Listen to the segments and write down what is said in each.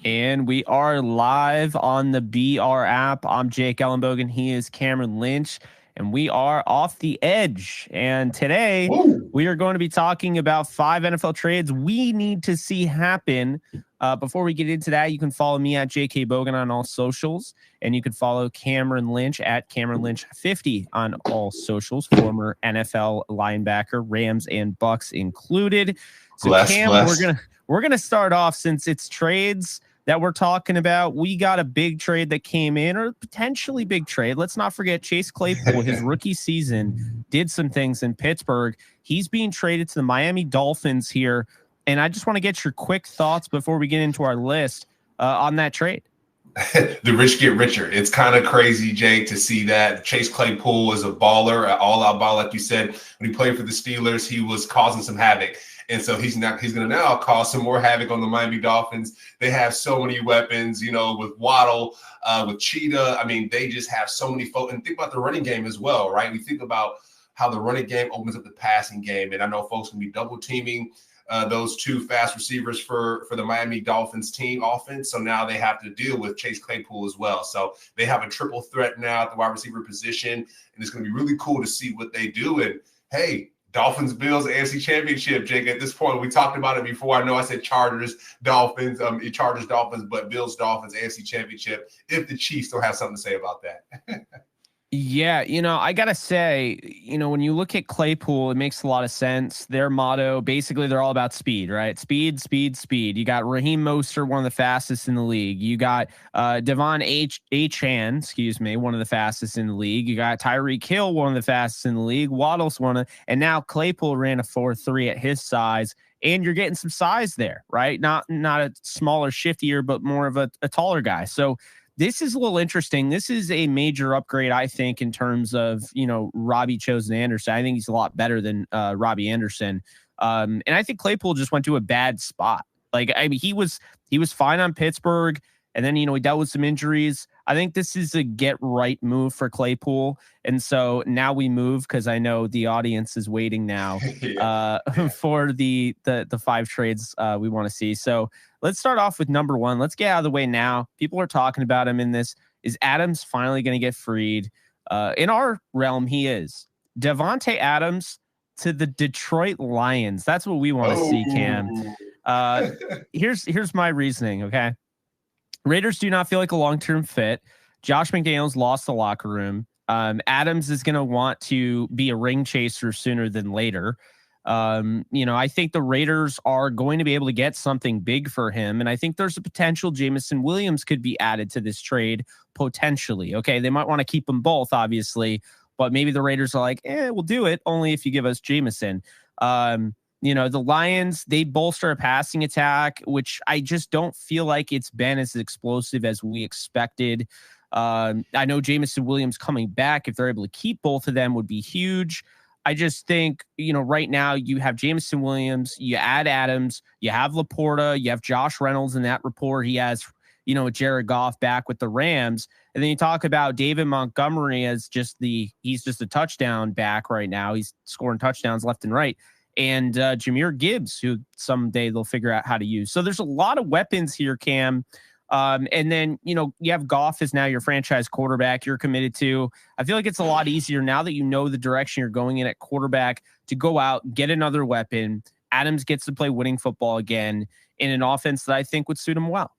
And we are live on the BR app. I'm Jake Ellenbogen. He is Cameron Lynch, and we are off the edge. And today we are going to be talking about 5 NFL trades we need to see happen. Before we get into that, you can follow me at JK Bogan on all socials, and you can follow Cameron Lynch at Cameron Lynch 50 on all socials. Former NFL linebacker, Rams and Bucks included. So Cam, we're gonna start off, since it's trades that we're talking about. We got a big trade that came in, or potentially big trade. Let's not forget Chase Claypool, his rookie season, did some things in Pittsburgh. He's being traded to the Miami Dolphins here. And I just want to get your quick thoughts before we get into our list on that trade. The rich get richer. It's kind of crazy, Jake, to see that. Chase Claypool is a baller, an all-out baller, like you said. When he played for the Steelers, he was causing some havoc. And so he's going to now cause some more havoc on the Miami Dolphins. They have so many weapons, with Waddle, with Cheetah. I mean, they just have so many folks. And think about the running game as well, right? We think about how the running game opens up the passing game. And I know folks can be double teaming those two fast receivers for the Miami Dolphins team offense. So now they have to deal with Chase Claypool as well. So they have a triple threat now at the wide receiver position. And it's going to be really cool to see what they do. And hey, Dolphins, Bills, AFC Championship, Jake. At this point, we talked about it before. I know I said Chargers, Dolphins, Chargers, Dolphins, but Bills, Dolphins, AFC Championship. If the Chiefs don't have something to say about that. Yeah, I got to say, when you look at Claypool, it makes a lot of sense. Their motto, basically, they're all about speed, right? Speed, speed, speed. You got Raheem Mostert, one of the fastest in the league. You got Davante Achane, one of the fastest in the league. You got Tyreek Hill, one of the fastest in the league. Waddle's and now Claypool ran a 4.3 at his size. And you're getting some size there, right? Not a smaller, shiftier, but more of a taller guy. So this is a little interesting. This is a major upgrade, I think, in terms of, Robbie Chosen Anderson. I think he's a lot better than Robbie Anderson. And I think Claypool just went to a bad spot. He was fine on Pittsburgh, and then, he dealt with some injuries. I think this is a get right move for Claypool. And so now we move, because I know the audience is waiting now for the 5 trades we want to see. So let's start off with number 1. Let's get out of the way now. People are talking about him in this. Is Adams finally going to get freed? In our realm, he is. Davante Adams to the Detroit Lions. That's what we want to see, Cam. Here's my reasoning, okay? Raiders do not feel like a long-term fit. Josh McDaniels lost the locker room. Adams is going to want to be a ring chaser sooner than later. I think the Raiders are going to be able to get something big for him. And I think there's a potential Jameson Williams could be added to this trade potentially. Okay. They might want to keep them both, obviously, but maybe the Raiders are like, we'll do it only if you give us Jameson. The Lions, they bolster a passing attack, which I just don't feel like it's been as explosive as we expected. I know Jameson Williams coming back, if they're able to keep both of them, would be huge. I just think, right now you have Jameson Williams, you add Adams, you have Laporta, you have Josh Reynolds in that rapport. He has, Jared Goff back with the Rams. And then you talk about David Montgomery as he's just a touchdown back right now. He's scoring touchdowns left and right. And Jahmyr Gibbs, who someday they'll figure out how to use. So there's a lot of weapons here, Cam. And then, you have Goff as now your franchise quarterback you're committed to. I feel like it's a lot easier now that you know the direction you're going in at quarterback to go out, get another weapon. Adams gets to play winning football again in an offense that I think would suit him well.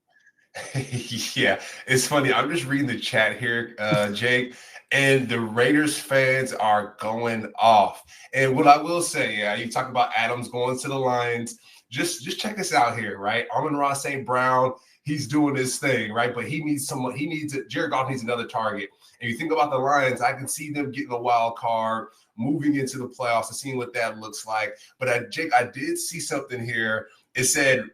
Yeah, it's funny. I'm just reading the chat here, Jake, and the Raiders fans are going off. And what I will say, you talk about Adams going to the Lions. Just check this out here, right? Amon-Ra St. Brown, he's doing his thing, right? But he needs someone. Jared Goff needs another target. And you think about the Lions, I can see them getting a wild card, moving into the playoffs and seeing what that looks like. But Jake, I did see something here. It said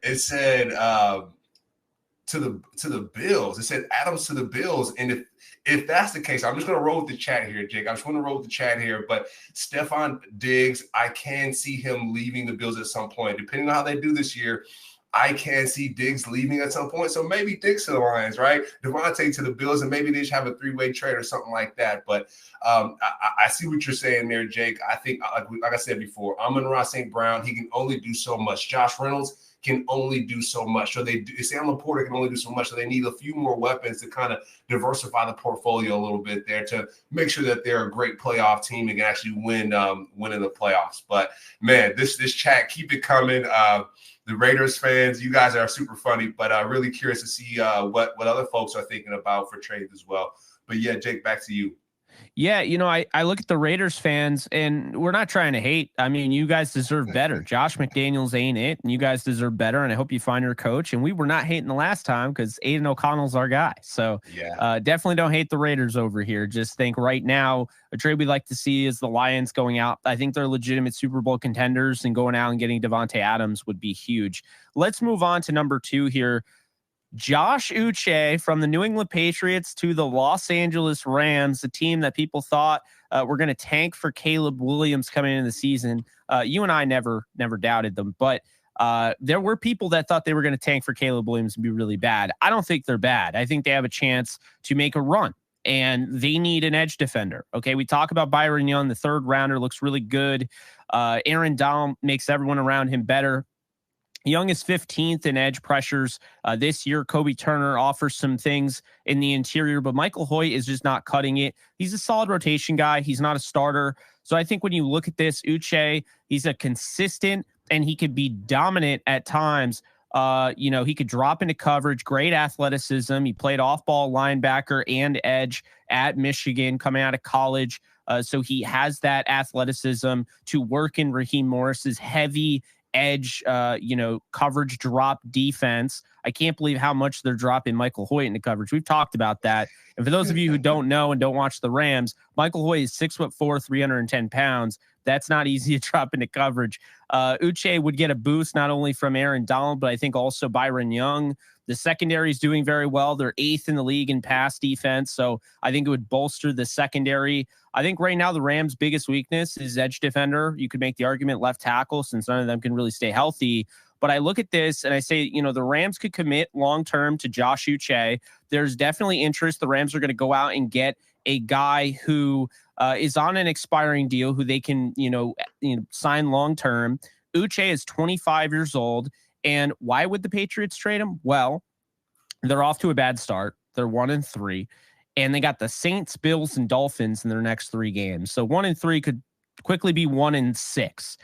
to the Bills. It said Adams to the Bills. And if that's the case, I'm just going to roll with the chat here, Jake. I'm just going to roll with the chat here. But Stephon Diggs, I can see him leaving the Bills at some point. Depending on how they do this year, I can see Diggs leaving at some point. So maybe Diggs to the Lions, right? Davante to the Bills, and maybe they just have a 3-way trade or something like that. But I see what you're saying there, Jake. I think, like I said before, Amon-Ra St. Brown, he can only do so much. Josh Reynolds, can only do so much. So Sam Laporta can only do so much. So they need a few more weapons to kind of diversify the portfolio a little bit there to make sure that they're a great playoff team and can actually win in the playoffs. But man, this chat, keep it coming. The Raiders fans, you guys are super funny, but really curious to see what other folks are thinking about for trades as well. But yeah, Jake, back to you. Yeah, I look at the Raiders fans, and we're not trying to hate. I mean, you guys deserve better. Josh McDaniels ain't it, and you guys deserve better, and I hope you find your coach. And we were not hating the last time because Aiden O'Connell's our guy. So definitely don't hate the Raiders over here. Just think right now, a trade we'd like to see is the Lions going out. I think they're legitimate Super Bowl contenders, and going out and getting Davante Adams would be huge. Let's move on to number 2 here. Josh Uche from the New England Patriots to the Los Angeles Rams, a team that people thought were going to tank for Caleb Williams coming into the season. You and I never doubted them, but there were people that thought they were going to tank for Caleb Williams and be really bad. I don't think they're bad. I think they have a chance to make a run, and they need an edge defender. Okay, we talk about Byron Young, the 3rd rounder, looks really good. Aaron Donald makes everyone around him better. Young is 15th in edge pressures this year. Kobe Turner offers some things in the interior, but Michael Hoyt is just not cutting it. He's a solid rotation guy. He's not a starter. So I think when you look at this, Uche, he's a consistent, and he could be dominant at times. He could drop into coverage, great athleticism. He played off-ball linebacker and edge at Michigan coming out of college. So he has that athleticism to work in Raheem Morris's heavy edge, coverage drop defense. I can't believe how much they're dropping Michael Hoyt into coverage. We've talked about that. And for those of you who don't know and don't watch the Rams, Michael Hoyt is 6'4", 310 pounds. That's not easy to drop into coverage. Uche would get a boost not only from Aaron Donald, but I think also Byron Young. The secondary is doing very well. They're 8th in the league in pass defense. So I think it would bolster the secondary. I think right now the Rams' biggest weakness is edge defender. You could make the argument left tackle since none of them can really stay healthy. But I look at this and I say, the Rams could commit long-term to Josh Uche. There's definitely interest. The Rams are going to go out and get a guy who is on an expiring deal who they can, sign long-term. Uche is 25 years old. And why would the Patriots trade him? Well, they're off to a bad start. They're 1-3, and they got the Saints, Bills, and Dolphins in their next 3 games. So 1-3 could quickly be 1-6.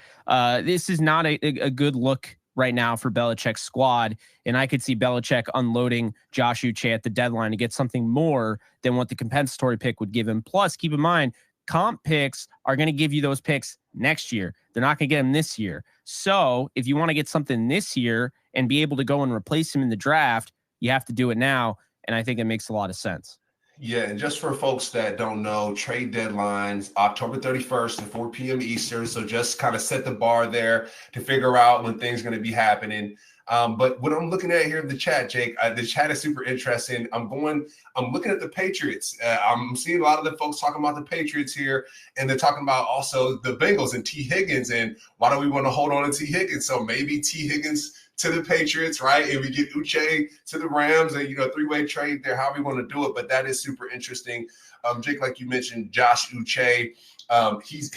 This is not a good look right now for Belichick's squad, and I could see Belichick unloading Josh Uche at the deadline to get something more than what the compensatory pick would give him. Plus, keep in mind, comp picks are going to give you those picks next year. They're not going to get them this year. So if you want to get something this year and be able to go and replace him in the draft, you have to do it now. And I think it makes a lot of sense. Yeah, and just for folks that don't know, trade deadlines, October 31st at 4 p.m. Eastern. So just kind of set the bar there to figure out when things are going to be happening. But what I'm looking at here in the chat, Jake, the chat is super interesting. I'm looking at the Patriots. I'm seeing a lot of the folks talking about the Patriots here, and they're talking about also the Bengals and T. Higgins, and why do we want to hold on to T. Higgins? So maybe T. Higgins to the Patriots, right? And we get Uche to the Rams, and 3-way trade there, however we want to do it. But that is super interesting. Jake, like you mentioned, Josh Uche. He's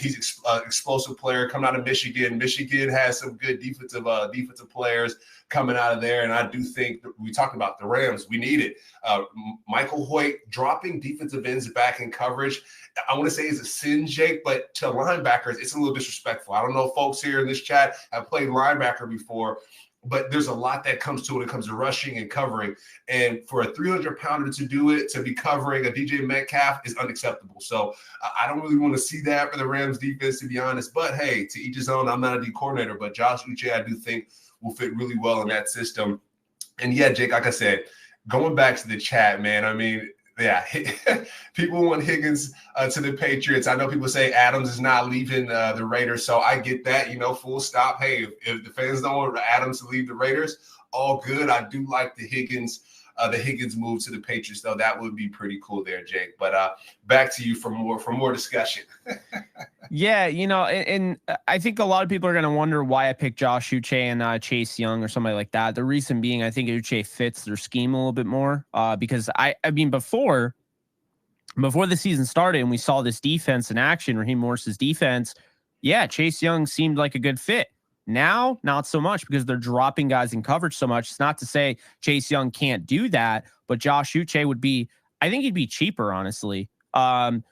explosive player coming out of Michigan. Michigan has some good defensive players coming out of there, and I do think we talked about the Rams. We need it. Michael Hoyt dropping defensive ends back in coverage. I want to say is a sin, Jake, but to linebackers, it's a little disrespectful. I don't know if folks here in this chat have played linebacker before, but there's a lot that comes to it when it comes to rushing and covering. And for a 300-pounder to do it, to be covering a DJ Metcalf is unacceptable. So I don't really want to see that for the Rams defense, to be honest. But, hey, to each his own. I'm not a D coordinator, but Josh Uche I do think will fit really well in that system. And, yeah, Jake, like I said, going back to the chat, man, I mean, yeah, people want Higgins to the Patriots. I know people say Adams is not leaving the Raiders, so I get that, full stop. Hey, if the fans don't want Adams to leave the Raiders, all good. I do like the Higgins move to the Patriots, though. That would be pretty cool there, Jake. But back to you for more discussion. Yeah, and I think a lot of people are going to wonder why I picked Josh Uche and Chase Young or somebody like that. The reason being, I think Uche fits their scheme a little bit more because I mean, before the season started and we saw this defense in action, Raheem Morris's defense, yeah, Chase Young seemed like a good fit. Now, not so much because they're dropping guys in coverage so much. It's not to say Chase Young can't do that, but Josh Uche would be, I think he'd be cheaper, honestly. And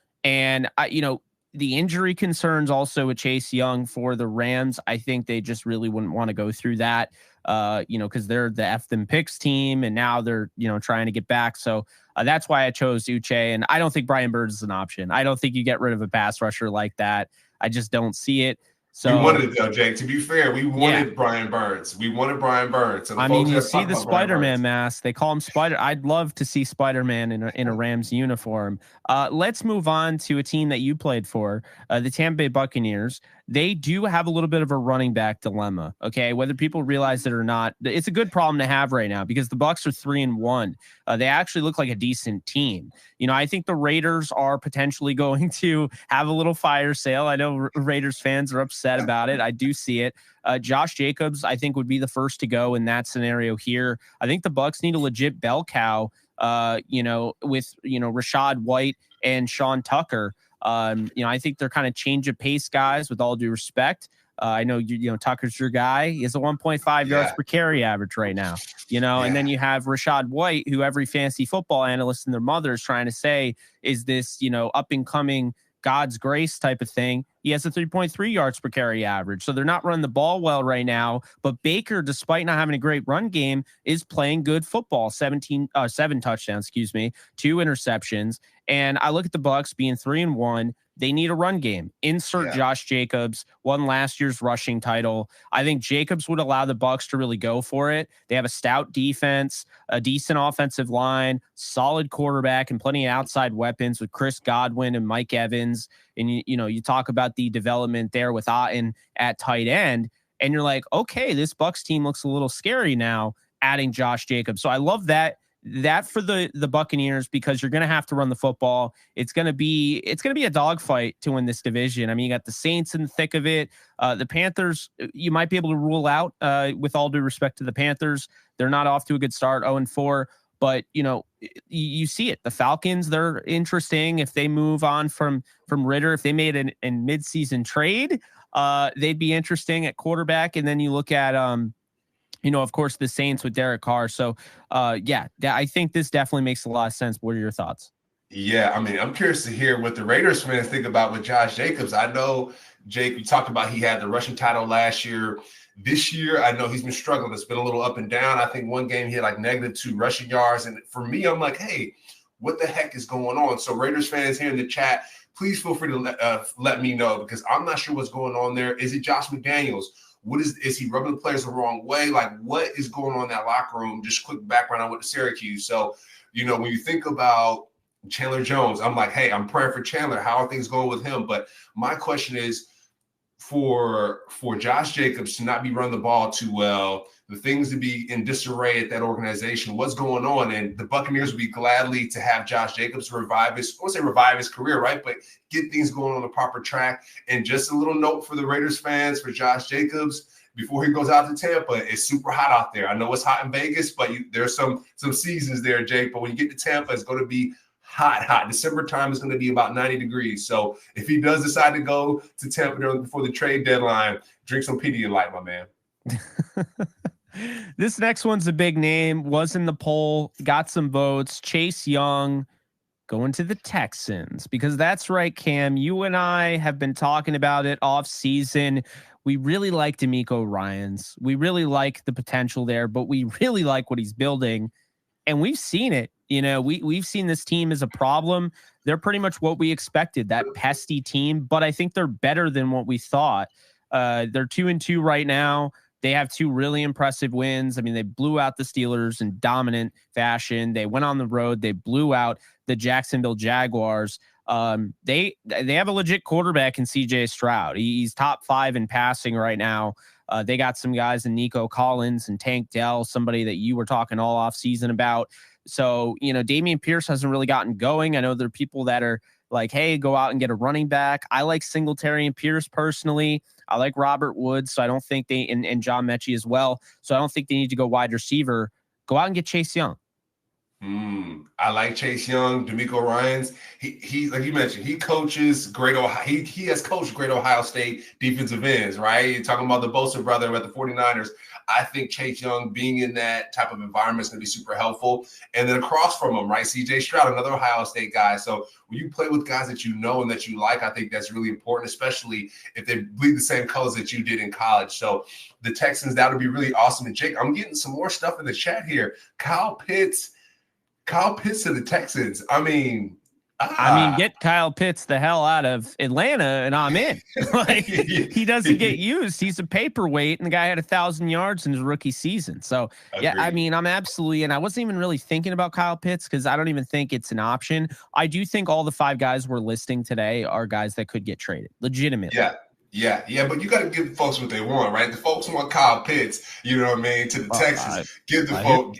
the injury concerns also with Chase Young for the Rams, I think they just really wouldn't want to go through that, because they're the F them picks team, and now they're, trying to get back. So that's why I chose Uche, and I don't think Brian Burns is an option. I don't think you get rid of a pass rusher like that. I just don't see it. So we wanted it though, Jake. To be fair, we wanted Brian Burns. We wanted Brian Burns. So you see the Spider-Man mask. They call him Spider. I'd love to see Spider-Man in a Rams uniform. Let's move on to a team that you played for, the Tampa Bay Buccaneers. They do have a little bit of a running back dilemma. Okay, whether people realize it or not, it's a good problem to have right now because the Bucs are 3-1. They actually look like a decent team. I think the Raiders are potentially going to have a little fire sale. I know Raiders fans are upset about it. I do see it. Josh Jacobs, I think, would be the first to go in that scenario here. I think the Bucs need a legit bell cow, with, Rashad White and Sean Tucker. I think they're kind of change of pace guys with all due respect. I know, Tucker's your guy. He has a 1.5 yards per carry average right now, and then you have Rashad White, who every fantasy football analyst and their mother is trying to say is this, up and coming God's grace type of thing. He has a 3.3 yards per carry average. So they're not running the ball well right now. But Baker, despite not having a great run game, is playing good football. 7 touchdowns, 2 interceptions. And I look at the Bucs being 3-1. They need a run game. Insert Josh Jacobs, won last year's rushing title. I think Jacobs would allow the Bucs to really go for it. They have a stout defense, a decent offensive line, solid quarterback, and plenty of outside weapons with Chris Godwin and Mike Evans. And you talk about the development there with Otten at tight end, and you're like, okay, this Bucs team looks a little scary now, adding Josh Jacobs. So I love that for the Buccaneers, because you're going to have to run the football. It's going to be a dogfight to win this division. I mean, you got the Saints in the thick of it. The Panthers, you might be able to rule out, with all due respect to the Panthers. They're not off to a good start, 0-4, but you see it. The Falcons, they're interesting. If they move on from Ritter, if they made a midseason trade, they'd be interesting at quarterback. And then you look at, of course, the Saints with Derek Carr. So, I think this definitely makes a lot of sense. What are your thoughts? Yeah, I mean, I'm curious to hear what the Raiders fans think about with Josh Jacobs. I know, Jake, we talked about he had the rushing title last year. This year, I know he's been struggling. It's been a little up and down. I think one game he had like -2 rushing yards. And for me, I'm like, hey, what the heck is going on? So Raiders fans here in the chat, please feel free to let me know, because I'm not sure what's going on there. Is it Josh McDaniels? What is he rubbing the players the wrong way? Like, what is going on in that locker room? Just quick background on what the Syracuse. So, when you think about Chandler Jones, I'm like, hey, I'm praying for Chandler. How are things going with him? But my question is, for Josh Jacobs to not be running the ball too well, the things to be in disarray at that organization, what's going on? And the Buccaneers would be gladly to have Josh Jacobs revive his career, right? But get things going on the proper track. And just a little note for the Raiders fans, for Josh Jacobs, before he goes out to Tampa, it's super hot out there. I know it's hot in Vegas, but there's some seasons there, Jake. But when you get to Tampa, it's going to be hot. December time is going to be about 90 degrees. So if he does decide to go to Tampa before the trade deadline, drink some Pedialyte, my man. This next one's a big name, was in the poll, got some votes. Chase Young going to the Texans, because that's right, Cam. You and I have been talking about it off season. We really like DeMeco Ryans. We really like the potential there, but we really like what he's building. And we've seen it. We've seen this team as a problem. They're pretty much what we expected, that pesty team, but I think they're better than what we thought. They're 2-2 right now. They have 2 really impressive wins. I mean, they blew out the Steelers in dominant fashion. They went on the road. They blew out the Jacksonville Jaguars. They have a legit quarterback in CJ Stroud. He's top 5 in passing right now. They got some guys in Nico Collins and Tank Dell, somebody that you were talking all off season about. So, Dameon Pierce hasn't really gotten going. I know there are people that are like, hey, go out and get a running back. I like Singletary and Pierce personally. I like Robert Woods. So I don't think and John Mechie as well. So I don't think they need to go wide receiver. Go out and get Chase Young. I like Chase Young, D'Amico Ryans. He like you mentioned, he coaches great Ohio. He has coached great Ohio State defensive ends, right? You're talking about the Bosa brother at the 49ers. I think Chase Young being in that type of environment is going to be super helpful. And then across from him, right, C.J. Stroud, another Ohio State guy. So when you play with guys that you know and that you like, I think that's really important, especially if they bleed the same colors that you did in college. So the Texans, that would be really awesome. And Jake, I'm getting some more stuff in the chat here. Kyle Pitts to the Texans. I mean, get Kyle Pitts the hell out of Atlanta and I'm in. Like, he doesn't get used. He's a paperweight, and the guy had 1,000 yards in his rookie season. So, yeah, I mean, I'm absolutely, and I wasn't even really thinking about Kyle Pitts because I don't even think it's an option. I do think all the 5 guys we're listing today are guys that could get traded, legitimately. Yeah, but you got to give folks what they want, right? The folks want Kyle Pitts, you know what I mean, to the Texans. Give the folks,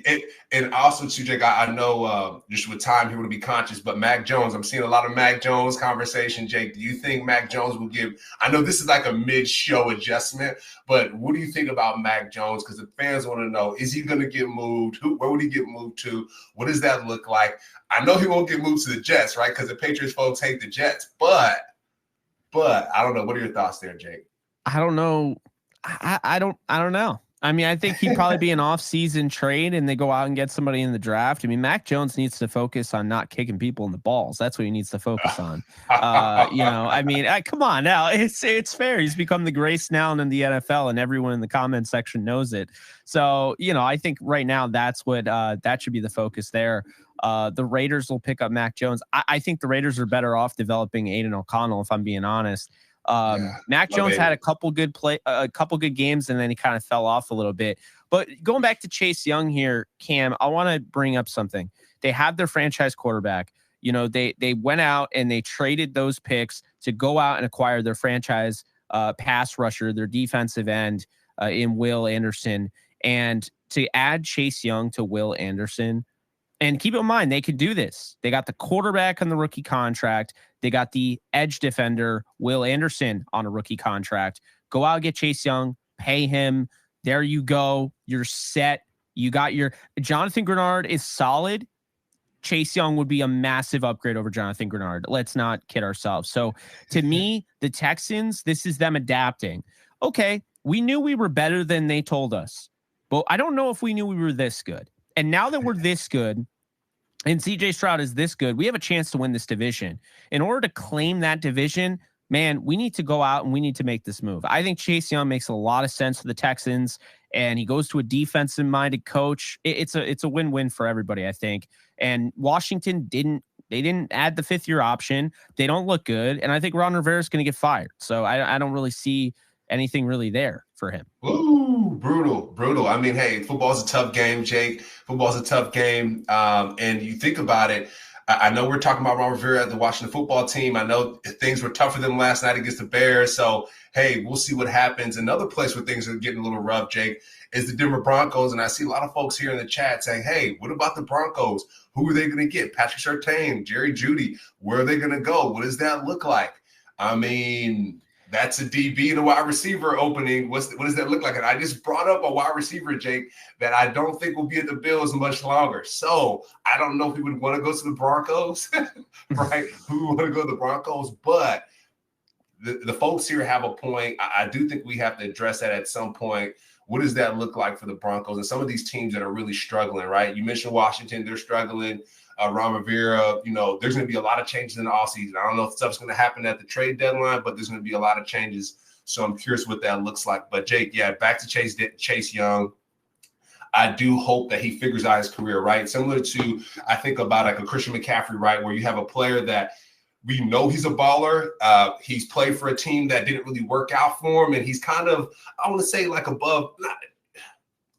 and also, too, Jake, I know just with time, he want to be conscious, but Mac Jones, I'm seeing a lot of Mac Jones conversation. Jake, do you think Mac Jones will give? I know this is like a mid-show adjustment, but what do you think about Mac Jones? Because the fans want to know, is he going to get moved? Where would he get moved to? What does that look like? I know he won't get moved to the Jets, right? Because the Patriots folks hate the Jets, but I don't know. What are your thoughts there, Jake? I don't know. I don't know. I mean, I think he'd probably be an off-season trade, and they go out and get somebody in the draft. I mean, Mac Jones needs to focus on not kicking people in the balls. That's what he needs to focus on. I mean, come on now. It's fair. He's become the Grace Noun in the NFL, and everyone in the comment section knows it. So, I think right now that's what that should be the focus there. The Raiders will pick up Mac Jones. I think the Raiders are better off developing Aiden O'Connell, if I'm being honest. Mac Jones had a couple good games, and then he kind of fell off a little bit. But going back to Chase Young here, Cam, I want to bring up something. They have their franchise quarterback. They went out and they traded those picks to go out and acquire their franchise pass rusher, their defensive end in Will Anderson, and to add Chase Young to Will Anderson. And keep in mind, they could do this. They got the quarterback on the rookie contract. They got the edge defender, Will Anderson, on a rookie contract. Go out and get Chase Young, pay him. There you go. You're set. You got your Jonathan Grenard is solid. Chase Young would be a massive upgrade over Jonathan Grenard. Let's not kid ourselves. So to me, the Texans, this is them adapting. Okay, we knew we were better than they told us, but I don't know if we knew we were this good. And now that we're this good and CJ Stroud is this good, we have a chance to win this division. In order to claim that division, man, we need to go out and we need to make this move. I think Chase Young makes a lot of sense for the Texans, and he goes to a defensive-minded coach. It's a win-win for everybody, I think. And Washington didn't add the 5th-year option. They don't look good, and I think Ron Rivera is going to get fired. So I don't really see anything really there for him. Ooh, brutal. I mean, hey, football's a tough game, Jake. Football's a tough game. And you think about it, I know we're talking about Ron Rivera at the Washington football team. I know things were tough for them last night against the Bears. So, hey, we'll see what happens. Another place where things are getting a little rough, Jake, is the Denver Broncos. And I see a lot of folks here in the chat saying, hey, what about the Broncos? Who are they going to get? Patrick Surtain, Jerry Jeudy. Where are they going to go? What does that look like? I mean, that's a DB and a wide receiver opening. What does that look like? And I just brought up a wide receiver, Jake, that I don't think will be at the Bills much longer. So I don't know if we would want to go to the Broncos, right? Who would want to go to the Broncos? But the folks here have a point. I do think we have to address that at some point. What does that look like for the Broncos and some of these teams that are really struggling, right? You mentioned Washington. They're struggling. Ron Rivera, there's going to be a lot of changes in the offseason. I don't know if stuff's going to happen at the trade deadline, but there's going to be a lot of changes. So I'm curious what that looks like. But, Jake, yeah, back to Chase Young. I do hope that he figures out his career, right? Similar to, I think about like a Christian McCaffrey, right, where you have a player that we know he's a baller. He's played for a team that didn't really work out for him, and he's kind of, I want to say, like above –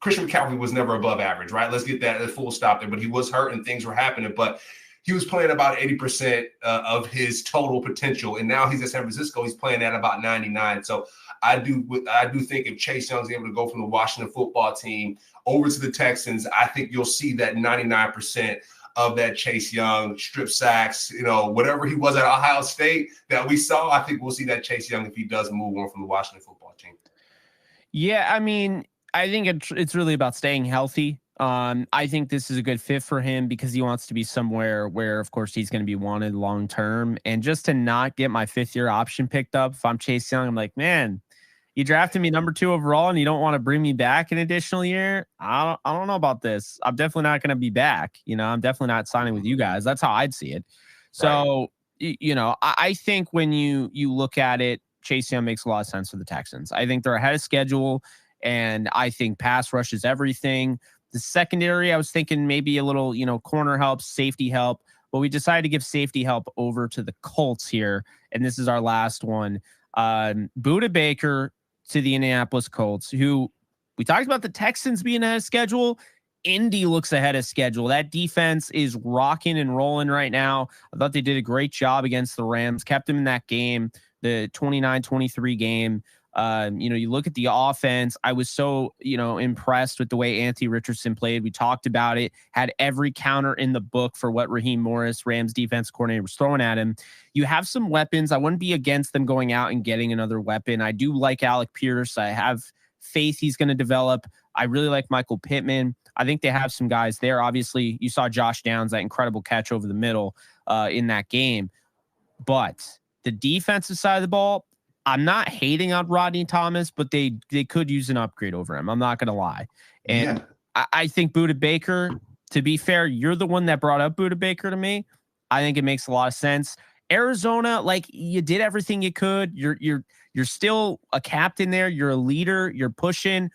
Christian McCaffrey was never above average, right? Let's get that full stop there. But he was hurt and things were happening. But he was playing about 80% of his total potential. And now he's at San Francisco. He's playing at about 99. So I do think if Chase Young's able to go from the Washington football team over to the Texans, I think you'll see that 99% of that Chase Young, strip sacks, whatever he was at Ohio State that we saw. I think we'll see that Chase Young if he does move on from the Washington football team. Yeah, I mean, I think it's really about staying healthy. I think this is a good fit for him because he wants to be somewhere where, of course, he's going to be wanted long term. And just to not get my 5th-year option picked up, if I'm Chase Young, I'm like, man, you drafted me number 2 overall and you don't want to bring me back an additional year. I don't know about this. I'm definitely not going to be back. I'm definitely not signing with you guys. That's how I'd see it. So, I think when you look at it, Chase Young makes a lot of sense for the Texans. I think they're ahead of schedule, and I think pass rush is everything. The secondary, I was thinking maybe a little, corner help, safety help, but we decided to give safety help over to the Colts here, and this is our last one. Budda Baker to the Indianapolis Colts, who we talked about the Texans being ahead of schedule. Indy looks ahead of schedule. That defense is rocking and rolling right now. I thought they did a great job against the Rams, kept them in that game, the 29-23 game. You look at the offense. I was so, impressed with the way Anthony Richardson played. We talked about it, had every counter in the book for what Raheem Morris, Rams defense coordinator, was throwing at him. You have some weapons. I wouldn't be against them going out and getting another weapon. I do like Alec Pierce. I have faith he's going to develop. I really like Michael Pittman. I think they have some guys there. Obviously, you saw Josh Downs, that incredible catch over the middle in that game. But the defensive side of the ball, I'm not hating on Rodney Thomas, but they could use an upgrade over him. I'm not going to lie. And I think Budda Baker, to be fair, you're the one that brought up Budda Baker to me. I think it makes a lot of sense. Arizona, you did everything you could. You're still a captain there. You're a leader. You're pushing.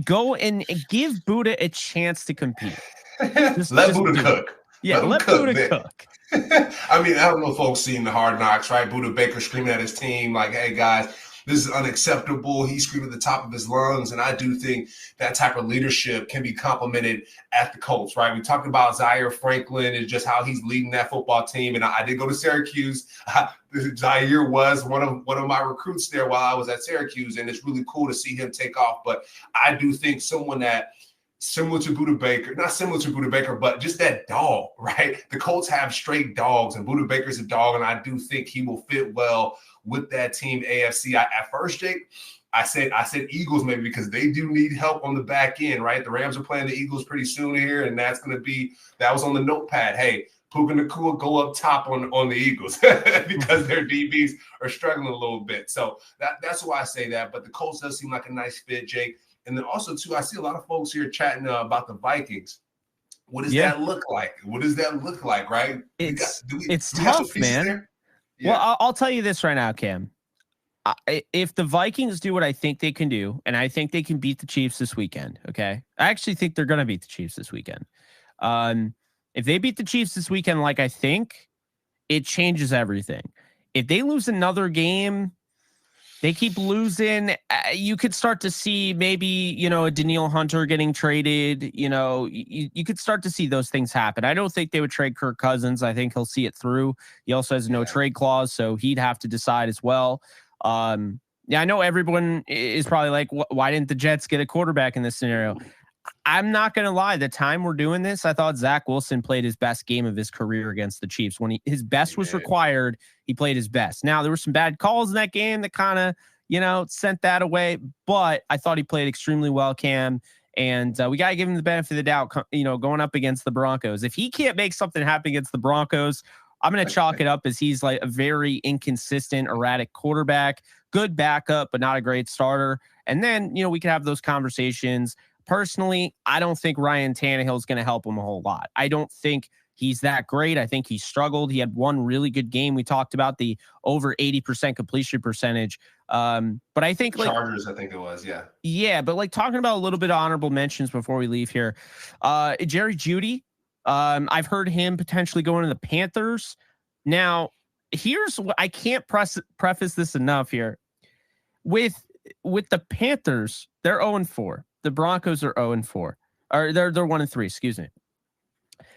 Go and give Budda a chance to compete. Let Budda cook. Yeah, let Budda cook. I mean, I don't know if folks seen the Hard Knocks, right? Budda Baker screaming at his team like, hey, guys, this is unacceptable. He's screaming at the top of his lungs. And I do think that type of leadership can be complemented at the Colts, right? We talked about Zaire Franklin and just how he's leading that football team. And I did go to Syracuse. Zaire was one of my recruits there while I was at Syracuse. And it's really cool to see him take off. But I do think someone that similar to Budda Baker, not similar to Budda Baker, but just that dog, right? The Colts have straight dogs, and Budda Baker's a dog, and I do think he will fit well with that team AFC. At first, Jake, I said Eagles maybe because they do need help on the back end, right? The Rams are playing the Eagles pretty soon here, and that was on the notepad. Hey, Puka Nacua go up top on the Eagles because their DBs are struggling a little bit. So that's why I say that. But the Colts does seem like a nice fit, Jake. And then also, too, I see a lot of folks here chatting about the Vikings. What does that look like? What does that look like, right? It's tough, man. Yeah. Well, I'll tell you this right now, Cam. If the Vikings do what I think they can do, and I think they can beat the Chiefs this weekend, okay? I actually think they're going to beat the Chiefs this weekend. If they beat the Chiefs this weekend like I think, it changes everything. If they lose another game, they keep losing. You could start to see maybe, a Danielle Hunter getting traded. You could start to see those things happen. I don't think they would trade Kirk Cousins. I think he'll see it through. He also has no trade clause, so he'd have to decide as well. I know everyone is probably like, why didn't the Jets get a quarterback in this scenario? I'm not going to lie. The time we're doing this, I thought Zach Wilson played his best game of his career against the Chiefs. When his best was required, he played his best. Now, there were some bad calls in that game that kind of, sent that away. But I thought he played extremely well, Cam. And we got to give him the benefit of the doubt, going up against the Broncos. If he can't make something happen against the Broncos, I'm going to chalk it up as he's like a very inconsistent, erratic quarterback, good backup, but not a great starter. And then, we could have those conversations. Personally, I don't think Ryan Tannehill is going to help him a whole lot. I don't think he's that great. I think he struggled. He had one really good game. We talked about the over 80% completion percentage. But I think Chargers, I think it was. Yeah. Yeah. But talking about a little bit of honorable mentions before we leave here, Jerry Jeudy, I've heard him potentially going to the Panthers. Now, here's what I can't preface this enough here with the Panthers. They're 0-4. The Broncos are 0-4, or they're 1-3. Excuse me.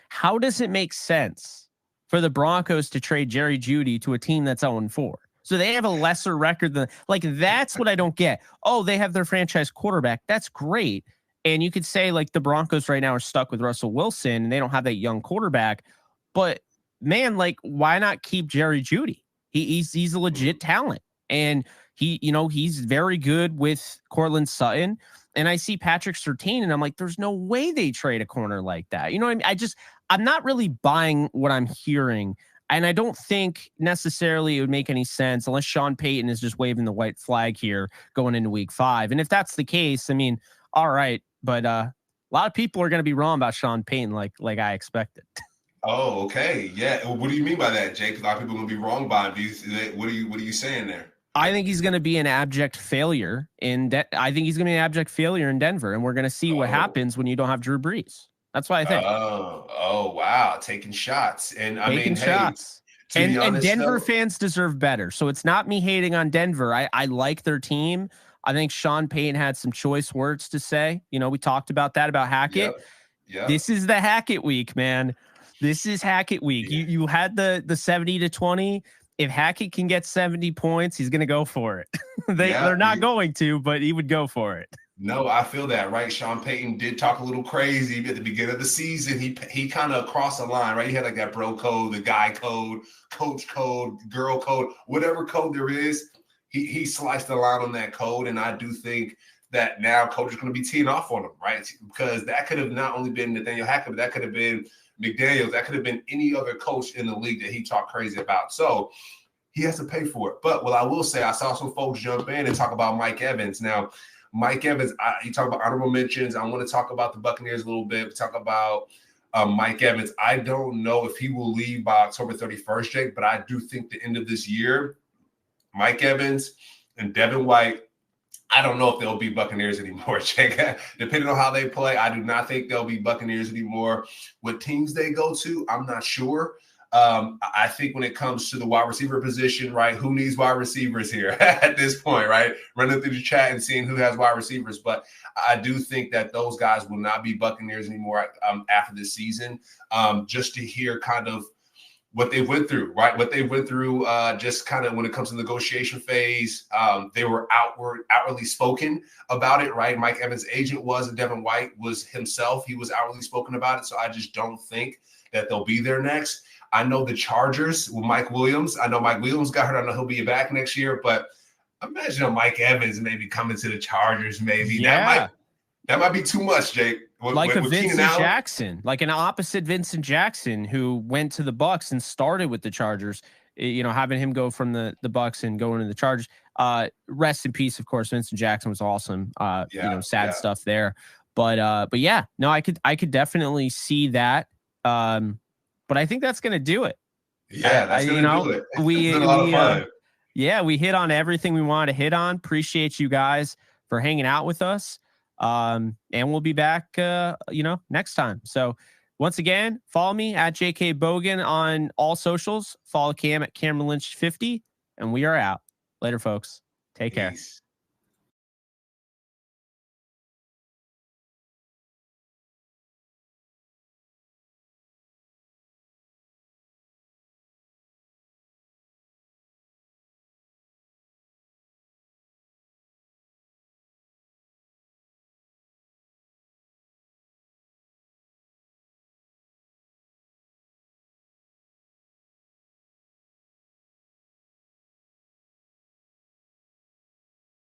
How does it make sense for the Broncos to trade Jerry Jeudy to a team that's 0-4? So they have a lesser record than that's what I don't get. Oh, they have their franchise quarterback. That's great. And you could say the Broncos right now are stuck with Russell Wilson and they don't have that young quarterback. But man, why not keep Jerry Jeudy? He's a legit talent. And He's very good with Cortland Sutton. And I see Patrick Surtain, and I'm like, there's no way they trade a corner like that. You know what I mean? I'm not really buying what I'm hearing. And I don't think necessarily it would make any sense unless Sean Payton is just waving the white flag here going into week 5. And if that's the case, I mean, all right. But a lot of people are going to be wrong about Sean Payton like I expected. Oh, okay. Yeah. What do you mean by that, Jake? Because a lot of people are going to be wrong by him. What are you saying there? I think he's going to be an abject failure I think he's going to be an abject failure in Denver, and we're going to see what happens when you don't have Drew Brees. That's what I think. Oh, wow. Taking shots. And taking shots. Hey, and Denver fans deserve better. So it's not me hating on Denver. I like their team. I think Sean Payton had some choice words to say. We talked about that, about Hackett. Yep. This is the Hackett week, man. This is Hackett week. Yeah. You had the 70-20. If Hackett can get 70 points, he's going to go for it. They're not going to, but he would go for it. No, I feel that, right? Sean Payton did talk a little crazy at the beginning of the season. He kind of crossed the line, right? He had like that bro code, the guy code, coach code, girl code, whatever code there is. He sliced the line on that code, and I do think that now coach is going to be teeing off on him, right? Because that could have not only been Nathaniel Hackett, but that could have been McDaniels. That could have been any other coach in the league that he talked crazy about. So he has to pay for it. But what I will say, I saw some folks jump in and talk about Mike Evans. Now, Mike Evans, you talk about honorable mentions. I want to talk about the Buccaneers a little bit. Talk about Mike Evans. I don't know if he will leave by October 31st, Jake, but I do think the end of this year, Mike Evans and Devin White, I don't know if they'll be Buccaneers anymore, Jake. Depending on how they play, I do not think they'll be Buccaneers anymore. What teams they go to, I'm not sure. I think when it comes to the wide receiver position, right, who needs wide receivers here at this point, right? Running through the chat and seeing who has wide receivers. But I do think that those guys will not be Buccaneers anymore after this season. Just to hear kind of what they went through, right? What they went through just kind of when it comes to the negotiation phase. They were outwardly spoken about it, right? Mike Evans' agent was, and Devin White was himself. He was outwardly spoken about it. So I just don't think that they'll be there next. I know the Chargers with Mike Williams. I know Mike Williams got hurt. I know he'll be back next year, but imagine a Mike Evans maybe coming to the Chargers. Maybe that might be too much, Jake. Like a Vincent Jackson, like an opposite Vincent Jackson who went to the Bucs and started with the Chargers. Having him go from the Bucs and going to the Chargers. Rest in peace, of course. Vincent Jackson was awesome. Sad stuff there, but yeah, no, I could definitely see that. But I think that's going to do it. Yeah, that's going to do it. It's been a lot of fun. We hit on everything we wanted to hit on. Appreciate you guys for hanging out with us. And we'll be back, next time. So once again, follow me at JK Bogan on all socials. Follow Cam at Cameron Lynch 50, and we are out. Later, folks. Take care.